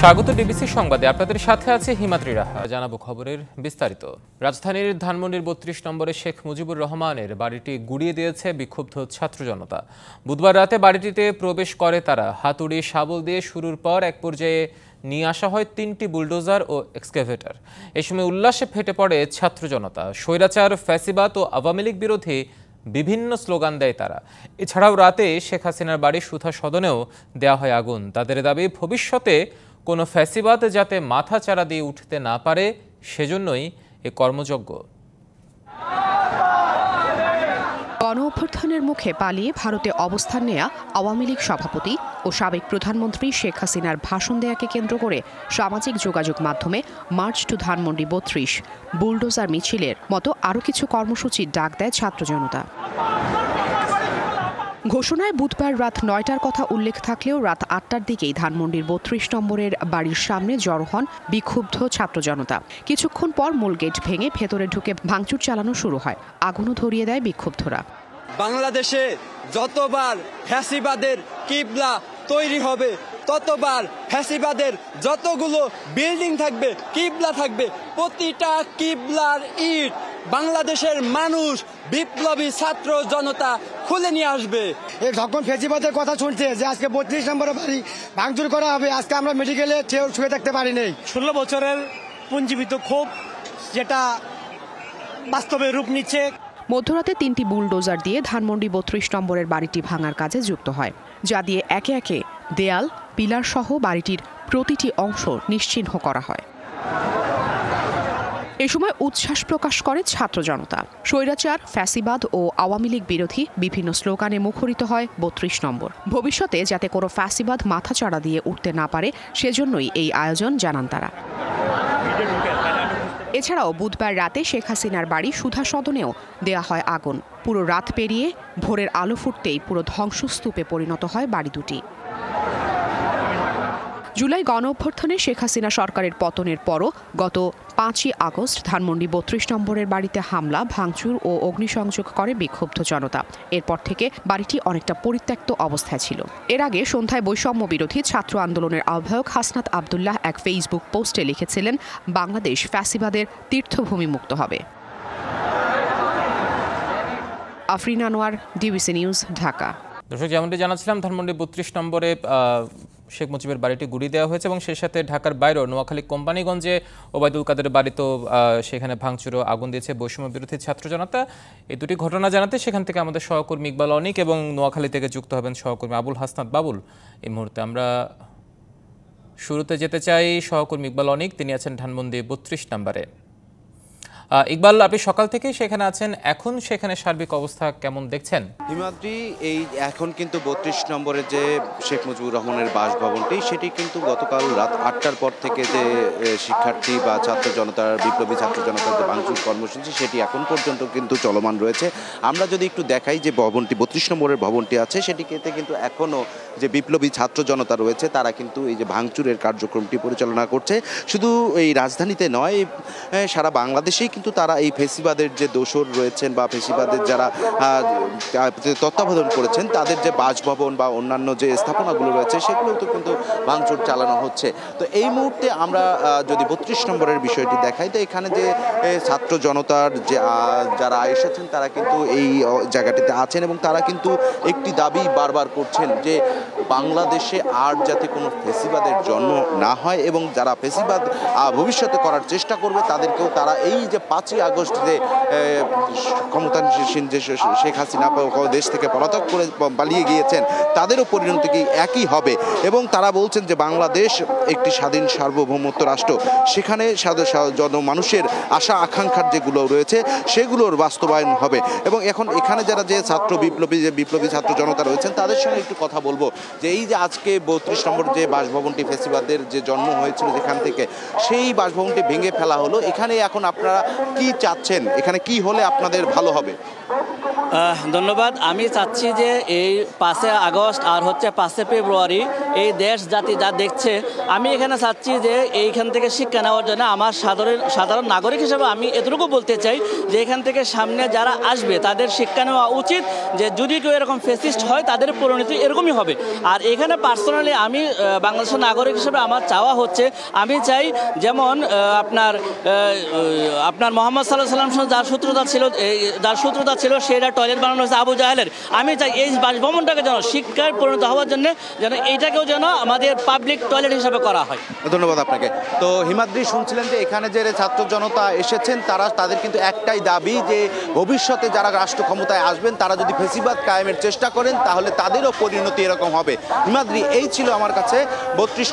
স্বাগত ডিবিসি সংবাদে আপনাদের সাথে আছে হিমাদ্রি রাহা। জানাবো খবরের বিস্তারিত। রাজধানীর ধানমন্ডির ৩২ নম্বরে শেখ মুজিবুর রহমানের বাড়িটি গুড়িয়ে দিয়েছে বিক্ষুব্ধ ছাত্র জনতা। বুধবার রাতে বাড়িটিতে প্রবেশ করে তারা। হাতুড়ি শাবল দিয়ে শুরুর পর এক পর্যায়ে নিয়ে আসা হয় ৩টি বুলডোজার ও এক্সকাভেটর। এ সময় উল্লাসে ফেটে পড়ে ছাত্র জনতা। স্বৈরাচার, ফ্যাসিবাদ ও আওয়ামী লীগ বিরোধী বিভিন্ন স্লোগান দেয় তারা। এছাড়াও রাতে শেখ হাসিনার বাড়ি সুধা সদনেও দেওয়া হয় আগুন। তাদের দাবি, ভবিষ্যতে কোনো ফ্যাসিবাদ যাতে মাথা চাড়া দিয়ে উঠতে না পারে, সেজন্যই এ কর্মযজ্ঞ। গণঅভ্যুত্থানের মুখে পালিয়ে ভারতে অবস্থান নেয়া আওয়ামী লীগ সভাপতি ও সাবেক প্রধানমন্ত্রী শেখ হাসিনার ভাষণ দেয়াকে কেন্দ্র করে সামাজিক যোগাযোগ মাধ্যমে মার্চ টু ধানমন্ডি ৩২, বুলডোজার মিছিলের মতো আরও কিছু কর্মসূচির ডাক দেয় ছাত্র জনতা। ঘোষণায় বুধবার রাত ৯টার কথা উল্লেখ থাকলেও রাত ৮টার দিকেই ধানমন্ডির ৩২ নম্বরের বাড়ির সামনে জড়ো হন বিক্ষুব্ধ ছাত্র জনতা। কিছুক্ষণ পর মূল গেট ভেঙে ভেতরে ঢুকে ভাঙচুর চালানো শুরু হয়। আগুনও ধরিয়ে দেয় বিক্ষুব্ধরা। বাংলাদেশে যতবার ফ্যাসিবাদের কিবলা তৈরি হবে, ততবার ফ্যাসিবাদের যতগুলো বিল্ডিং থাকবে, কিবলা থাকবে, প্রতিটা কিবলার ইট বাংলাদেশের মানুষ, বিপ্লবী ছাত্র জনতা খুলে নিয়ে আসবে। যখন ফ্যাসিবাদের কথা শুনছে যে আজকে ৩২ নম্বরের বাড়ি ভাঙচুর করা হবে, আজকে আমরা মেডিকেলে শুয়ে থাকতে পারি নাই। ১৬ বছরের পুঞ্জীবিত ক্ষোভ যেটা বাস্তবে রূপ নিচ্ছে। মধ্যরাতে ৩টি বুলডোজার দিয়ে ধানমন্ডি ৩২ নম্বরের বাড়িটি ভাঙার কাজে যুক্ত হয়, যা দিয়ে একে একে দেয়াল, পিলার সহ বাড়িটির প্রতিটি অংশ নিশ্চিহ্ন করা হয়। এ সময় উচ্ছ্বাস প্রকাশ করে ছাত্র জনতা। স্বৈরাচার, ফ্যাসিবাদ ও আওয়ামী লীগ বিরোধী বিভিন্ন স্লোগানে মুখরিত হয় ৩২ নম্বর। ভবিষ্যতে যাতে কোনো ফ্যাসিবাদ মাথাচাড়া দিয়ে উঠতে না পারে, সেজন্যই এই আয়োজন, জানান তারা। এছাড়াও বুধবার রাতে শেখ হাসিনার বাড়ি সুধা সদনেও দেয়া হয় আগুন। পুরো রাত পেরিয়ে ভোরের আলো ফুটতেই পুরো ধ্বংসস্তূপে পরিণত হয় বাড়ি দুটি। জুলাই গণঅভ্যুত্থানে শেখ হাসিনা সরকারের পতনের পরও গত ৫ই আগস্ট ধানমন্ডি ৩২ নম্বরের বাড়িতে হামলা, ভাঙচুর ও অগ্নিসংযোগ করে বিক্ষুব্ধ জনতা। এরপর থেকে বাড়িটি অনেকটা পরিত্যক্ত অবস্থায় ছিল। এর আগে সন্ধ্যায় বৈষম্য বিরোধী ছাত্র আন্দোলনের আহ্বায়ক হাসনাত আবদুল্লাহ এক ফেসবুক পোস্টে লিখেছিলেন, বাংলাদেশ ফ্যাসিবাদের তীর্থভূমি মুক্ত হবে। Afrin Anwar, DBC news, Dhaka. দর্শক, যেমনটি জানাচ্ছিলাম, ধানমন্ডি ৩২ নম্বরে শেখ মুজিবের বাড়িটি গুড়িয়ে দেওয়া হয়েছে এবং সেই সাথে ঢাকার বাইরেও নোয়াখালী কোম্পানিগঞ্জে ওবায়দুল কাদের বাড়িতেও সেখানে ভাঙচুরও আগুন দিয়েছে বৈষম্য বিরোধী ছাত্র জনতা। এই দুটি ঘটনা জানাতে সেখান থেকে আমাদের সহকর্মী ইকবাল অনিক এবং নোয়াখালী থেকে যুক্ত হবেন সহকর্মী আবুল হাসনাত বাবুল। এই মুহূর্তে আমরা শুরুতে যেতে চাই সহকর্মী ইকবাল অনিক, তিনি আছেন ধানমন্ডি ৩২ নম্বরে। ইকবাল, আপনি সকাল থেকেই সেখানে আছেন, এখন সেখানে সার্বিক অবস্থা কেমন দেখছেন? হিমাদ্রি, এই এখন কিন্তু ৩২ নম্বরের যে শেখ মুজিবুর রহমানের বাসভবনটি, সেটি কিন্তু গতকাল রাত ৮টার পর থেকে যে শিক্ষার্থী বা ছাত্র জনতার, বিপ্লবী ছাত্র জনতার যে ভাঙচুর কর্মসূচি, সেটি এখন পর্যন্ত কিন্তু চলমান রয়েছে। আমরা যদি একটু দেখাই যে ভবনটি ৩২ নম্বরের ভবনটি আছে, সেটিতে কিন্তু এখনও যে বিপ্লবী ছাত্র জনতা রয়েছে, তারা কিন্তু এই যে ভাঙচুরের কার্যক্রমটি পরিচালনা করছে। শুধু এই রাজধানীতে নয়, সারা বাংলাদেশেই কিন্তু তারা এই ফেসিবাদের যে দোসর রয়েছেন বা ফেসিবাদের যারা তত্ত্বাবধান করেছেন, তাদের যে বাসভবন বা অন্যান্য যে স্থাপনাগুলো রয়েছে, সেগুলোও তো কিন্তু ভাঙচুর চালানো হচ্ছে। তো এই মুহূর্তে আমরা যদি ৩২ নম্বরের বিষয়টি দেখাই, তো এখানে যে ছাত্র জনতার যে যারা এসেছেন, তারা কিন্তু এই জায়গাটিতে আছেন এবং তারা কিন্তু একটি দাবি বারবার করছেন যে বাংলাদেশে আর যাতে কোনো ফেসিবাদের জন্ম না হয় এবং যারা ফেসিবাদ ভবিষ্যতে করার চেষ্টা করবে, তাদেরকেও তারা এই যে ৫ই আগস্ট যে ক্ষমতাসীন যে শেখ হাসিনা দেশ থেকে পলাতক করে পালিয়ে গিয়েছেন, তাদেরও পরিণতি কি একই হবে। এবং তারা বলছেন যে বাংলাদেশ একটি স্বাধীন সার্বভৌমত্ব রাষ্ট্র, সেখানে জনমানুষের আশা আকাঙ্ক্ষার যেগুলো রয়েছে, সেগুলোর বাস্তবায়ন হবে। এবং এখন এখানে যারা যে বিপ্লবী ছাত্র জনতা রয়েছেন, তাদের সঙ্গে একটু কথা বলবো যে এই যে আজকে ৩২ নম্বর যে বাসভবনটি ফেসিবাদের যে জন্ম হয়েছিল যেখান থেকে, সেই বাসভবনটি ভেঙে ফেলা হলো। এখানে এখন আপনারা কি চাচ্ছেন, এখানে কি হলে আপনাদের ভালো হবে? ধন্যবাদ। আমি চাচ্ছি যে এই 5 আগস্ট আর হচ্ছে 5 ফেব্রুয়ারি এই দেশ জাতি যা দেখছে, আমি এখানে চাচ্ছি যে এইখান থেকে শিক্ষা নেওয়ার জন্য আমার সাধারণ নাগরিক হিসেবে আমি এতটুকু বলতে চাই যে এখান থেকে সামনে যারা আসবে তাদের শিক্ষা নেওয়া উচিত যে যদি কেউ এরকম ফেসিস্ট হয় তাদের পরিণতি এরকমই হবে। আর এখানে পার্সোনালি আমি বাংলাদেশের নাগরিক হিসেবে আমার চাওয়া হচ্ছে, আমি চাই যেমন আপনার মোহাম্মদ সাল্লাল্লাহু আলাইহি ওয়াসাল্লাম যার সূত্রতা ছিল সেটা টয়লেট বানানো হয়েছে আবু জাহেলের। আমি চাই এই বাসভবনটাকে যেন শিক্ষায় পরিণত হওয়ার জন্য যেন এইটাকেও যেন আমাদের পাবলিক টয়লেট হিসাবে করা হয়। ধন্যবাদ আপনাকে। তো হিমাদ্রি, শুনছিলেন যে এখানে যে ছাত্র জনতা এসেছেন তাদের কিন্তু একটাই দাবি যে ভবিষ্যতে যারা রাষ্ট্র ক্ষমতায় আসবেন তারা যদি ফেসিবাদ কায়েমের চেষ্টা করেন তাহলে তাদেরও পরিণতি এরকম হবে। হিমাদ্রি, এই ছিল আমার কাছে 32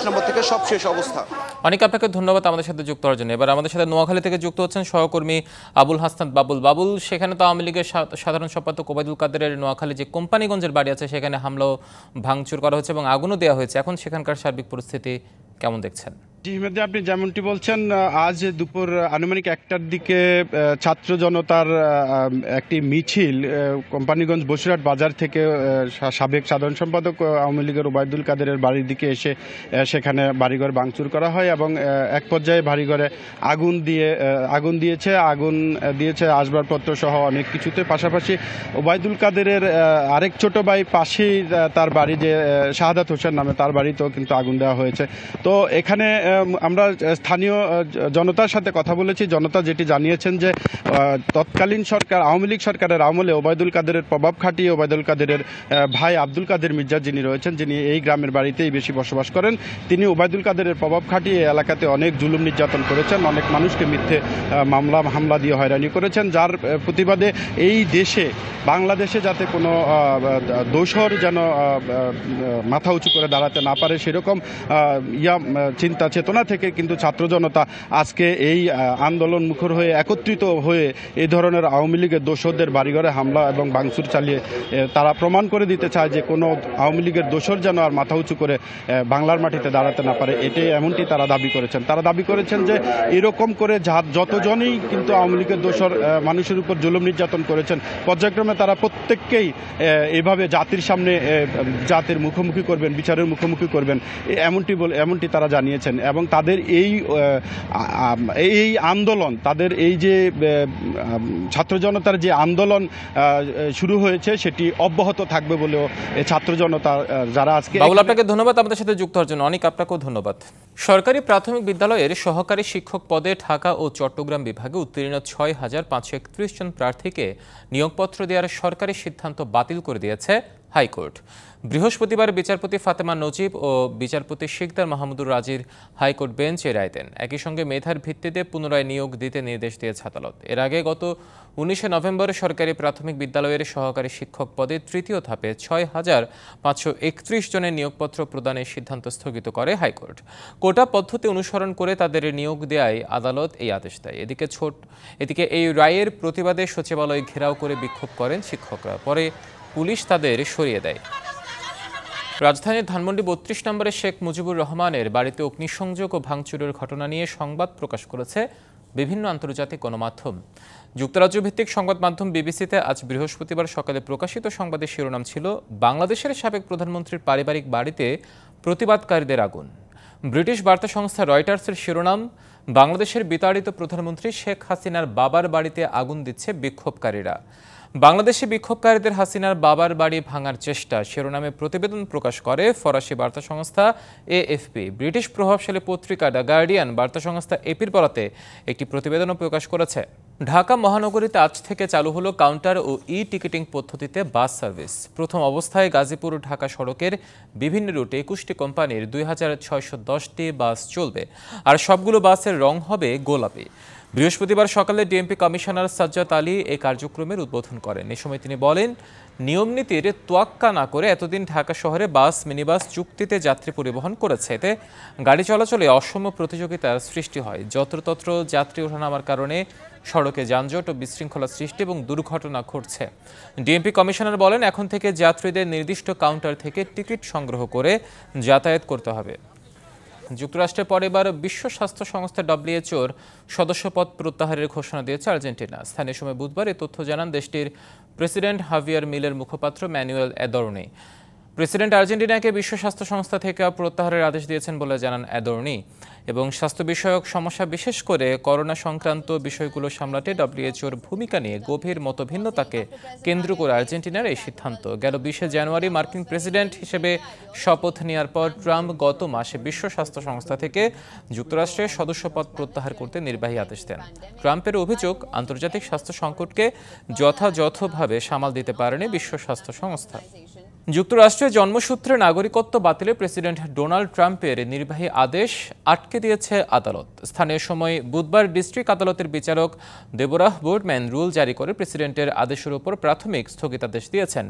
নম্বর থেকে সবশেষ অবস্থা। অনেক আপনাকে ধন্যবাদ আমাদের সাথে যুক্ত হওয়ার জন্য। এবার আমাদের সাথে নোয়াখালী থেকে যুক্ত হচ্ছেন সহকর্মী আবুল হাসনাত বাবুল। সেখানে তো আওয়ামী লীগের সাধারণ সম্পাদক ওবায়দুল কাদেরের নোয়াখালী যে কোম্পানিগঞ্জের বাড়ি আছে সেখানে হামলাও ভাঙচুর করা হয়েছে এবং আগুনও দেওয়া হয়েছে। এখন সেখানকার সার্বিক পরিস্থিতি কেমন দেখছেন? জি হিমাদ্রি, আপনি যেমনটি বলছেন, আজ দুপুর আনুমানিক 1টার দিকে ছাত্র জনতার একটি মিছিল কোম্পানিগঞ্জ বসিরহাট বাজার থেকে সাবেক সাধারণ সম্পাদক আওয়ামী লীগের ওবায়দুল কাদেরের বাড়ির দিকে এসে সেখানে বাড়িঘর ভাঙচুর করা হয় এবং এক পর্যায়ে বাড়িঘরে আগুন দিয়েছে আসবাবপত্র সহ অনেক কিছুতে। পাশাপাশি ওবায়দুল কাদেরের আরেক ছোট ভাই পাশেই তার বাড়ি, যে শাহাদাত হোসেন নামে, তার বাড়িতেও কিন্তু আগুন দেওয়া হয়েছে। তো এখানে আমরা স্থানীয় জনতার সাথে কথা বলেছি। জনতা যেটি জানিয়েছেন যে তৎকালীন সরকার, আওয়ামী লীগ সরকারের আমলে ওবায়দুল কাদেরের প্রভাব খাটিয়ে ওবায়দুল কাদেরের ভাই আব্দুল কাদের মির্জা যিনি রয়েছেন, যিনি এই গ্রামের বাড়িতেই বেশি বসবাস করেন, তিনি ওবায়দুল কাদেরের প্রভাব খাটিয়ে এলাকাতে অনেক জুলুম নির্যাতন করেছেন, অনেক মানুষকে মিথ্যে হামলা দিয়ে হয়রানি করেছেন, যার প্রতিবাদে এই দেশে, বাংলাদেশে যাতে কোনো দোসর যেন মাথা উঁচু করে দাঁড়াতে না পারে সেরকম চিন্তা চেতনা থেকে কিন্তু ছাত্র জনতা আজকে এই আন্দোলন মুখর হয়ে একত্রিত হয়ে এই ধরনের আওয়ামী লীগের দোসরদের বাড়িঘরে হামলা এবং ভাঙচুর চালিয়ে তারা প্রমাণ করে দিতে চায় যে কোনো আওয়ামী লীগের দোসর যেন আর মাথা উঁচু করে বাংলার মাটিতে দাঁড়াতে না পারে। এমনটি তারা দাবি করেছেন। তারা দাবি করেছেন যে এরকম করে যতজনই কিন্তু আওয়ামী লীগের দোসর মানুষের উপর জুলুম নির্যাতন করেছেন, পর্যায়ক্রমে তারা প্রত্যেককেই এভাবে জাতির সামনে জাতির মুখোমুখি করবেন, বিচারের মুখোমুখি করবেন, এমনটি তারা জানিয়েছেন। এবং তাদের এই আন্দোলন, তাদের এই যে ছাত্র জনতার যে আন্দোলন শুরু হয়েছে সেটি অব্যাহত থাকবে বলেও ছাত্র জনতা যারা আজকে। বাবুল, আপনাকে ধন্যবাদ আমাদের সাথে যুক্ত হওয়ার জন্য। অনেক আপনাকেও ধন্যবাদ। সরকারি প্রাথমিক বিদ্যালয়ের সহকারী শিক্ষক পদে ঢাকা ও চট্টগ্রাম বিভাগে উত্তীর্ণ 6,531 জন প্রার্থীকে নিয়োগপত্র দেওয়ার সরকারি সিদ্ধান্ত বাতিল করে দিয়েছে হাইকোর্ট। বৃহস্পতিবার বিচারপতি ফাতেমা নজিব ও বিচারপতি শিকদার মাহমুদুর রাজির হাইকোর্ট বেঞ্চ এ রায় দেন। একই সঙ্গে মেধার ভিত্তিতে পুনরায় নিয়োগ দিতে নির্দেশ দিয়েছে আদালত। এর আগে গত 19 নভেম্বর সরকারি প্রাথমিক বিদ্যালয়ের সহকারী শিক্ষক পদে তৃতীয় ধাপে 6,531 জনের নিয়োগপত্র প্রদানের সিদ্ধান্ত স্থগিত করে হাইকোর্ট। কোটা পদ্ধতি অনুসরণ করে তাদের নিয়োগ দেয়ায় আদালত এই আদেশ দেয়। এদিকে এই রায়ের প্রতিবাদে সচিবালয় ঘেরাও করে বিক্ষোভ করেন শিক্ষকরা। পরে পুলিশ তাদের সরিয়ে দেয়। রাজধানীর ধানমন্ডি 32 নম্বরে শেখ মুজিবুর রহমানের বাড়িতে অগ্নিসংযোগ ও ভাঙচুরের ঘটনা নিয়ে সংবাদ প্রকাশ করেছে বিভিন্ন আন্তর্জাতিক গণমাধ্যম। যুক্তরাজ্য ভিত্তিক সংবাদ মাধ্যম বিবিসিতে আজ বৃহস্পতিবার সকালে প্রকাশিত সংবাদের শিরোনাম ছিল বাংলাদেশের সাবেক প্রধানমন্ত্রীর পারিবারিক বাড়িতে প্রতিবাদকারীদের আগুন। ব্রিটিশ বার্তা সংস্থা রয়টার্সের শিরোনাম বাংলাদেশের বিতাড়িত প্রধানমন্ত্রী শেখ হাসিনার বাবার বাড়িতে আগুন দিচ্ছে বিক্ষোভকারীরা। বাংলাদেশে বিক্ষোভকারীদের হাসিনার বাবার বাড়ি ভাঙার চেষ্টা শিরোনামে প্রতিবেদন প্রকাশ করে ফরাসি বার্তা সংস্থা এএফপি। ব্রিটিশ প্রভাবশালী পত্রিকা দ্য গার্ডিয়ান বার্তা সংস্থা এপির বরাতে একটি প্রতিবেদনও প্রকাশ করেছে। ঢাকা মহানগরীতে আজ থেকে চালু হলো কাউন্টার ও টিকিটিং পদ্ধতিতে বাস সার্ভিস। প্রথম অবস্থায় গাজীপুর ঢাকা সড়কের বিভিন্ন রুটে 21টি কোম্পানির 2610টি বাস চলবে, আর সবগুলো বাসের রং হবে গোলাপি। বৃহস্পতিবার সকালে ডিএমপি কমিশনার সাজ্জাদ আলী এই কার্যক্রমের উদ্বোধন করেন। এ সময় তিনি বলেন, নিয়মনীতির তোয়াক্কা না করে এতদিন ঢাকা শহরে বাস, মিনিবাস চুক্তিতে যাত্রী পরিবহন করেছে। এতে গাড়ি চলাচলে অসম প্রতিযোগিতার সৃষ্টি হয়। যত্রতত্র যাত্রী ওঠানামার কারণে সড়কে যানজট ও বিশৃঙ্খলা সৃষ্টি এবং দুর্ঘটনা ঘটছে। ডিএমপি কমিশনার বলেন, এখন থেকে যাত্রীদের নির্দিষ্ট কাউন্টার থেকে টিকিট সংগ্রহ করে যাতায়াত করতে হবে। যুক্তরাষ্ট্রের পর এবার বিশ্ব স্বাস্থ্য সংস্থা WHO-র সদস্যপদ প্রত্যাহারের ঘোষণা দিয়েছে আর্জেন্টিনা। স্থানীয় সময় বুধবার এই তথ্য জানান দেশটির প্রেসিডেন্ট হাভিয়ার মিলের মুখপাত্র ম্যানুয়েল অ্যাদোর্নি। প্রেসিডেন্ট আর্জেন্টিনাকে বিশ্ব স্বাস্থ্য সংস্থা থেকে প্রত্যাহারের আদেশ দিয়েছেন বলে জানান অ্যাদোর্নি এবং স্বাস্থ্য বিষয়ক সমস্যা বিশেষ করে করোনা সংক্রান্ত বিষয়গুলো সামলাতে WHO-র ভূমিকা নিয়ে গভীর মতভিন্নতাকে কেন্দ্র করে আর্জেন্টিনার এই সিদ্ধান্ত। গেল 20শে জানুয়ারি মার্কিন প্রেসিডেন্ট হিসেবে শপথ নেওয়ার পর ট্রাম্প গত মাসে বিশ্ব স্বাস্থ্য সংস্থা থেকে যুক্তরাষ্ট্রের সদস্যপদ প্রত্যাহার করতে নির্বাহী আদেশ দেন। ট্রাম্পের অভিযোগ, আন্তর্জাতিক স্বাস্থ্য সংকটকে যথাযথভাবে সামাল দিতে পারেনি বিশ্ব স্বাস্থ্য সংস্থা। যুক্তরাষ্ট্রের জন্মসূত্রে নাগরিকত্ব বাতিলে প্রেসিডেন্ট ডোনাল্ড ট্রাম্পের নির্বাহী আদেশ আটকে দিয়েছে আদালত। স্থানীয় সময় বুধবার ডিস্ট্রিক্ট আদালতের বিচারক দেবোরাহ বোর্ডম্যান রুল জারি করে প্রেসিডেন্টের আদেশের উপর প্রাথমিক স্থগিতাদেশ দিয়েছেন।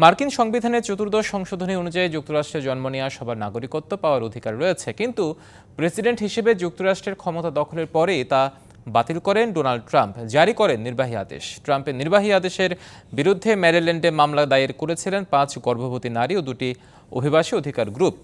মার্কিন সংবিধানের 14ম সংশোধনী অনুযায়ী যুক্তরাষ্ট্রে জন্ম নেওয়া সবার নাগরিকত্ব পাওয়ার অধিকার রয়েছে, কিন্তু প্রেসিডেন্ট হিসেবে যুক্তরাষ্ট্রের ক্ষমতা দখলের পরেই তা বাতিল করেন ডোনাল্ড ট্রাম্প, জারি করেন নির্বাহী আদেশ। ট্রাম্পের নির্বাহী আদেশের বিরুদ্ধে ম্যারিল্যান্ডে মামলা দায়ের করেছিলেন 5 গর্ভবতী নারী ও 2টি অভিবাসী অধিকার গ্রুপ।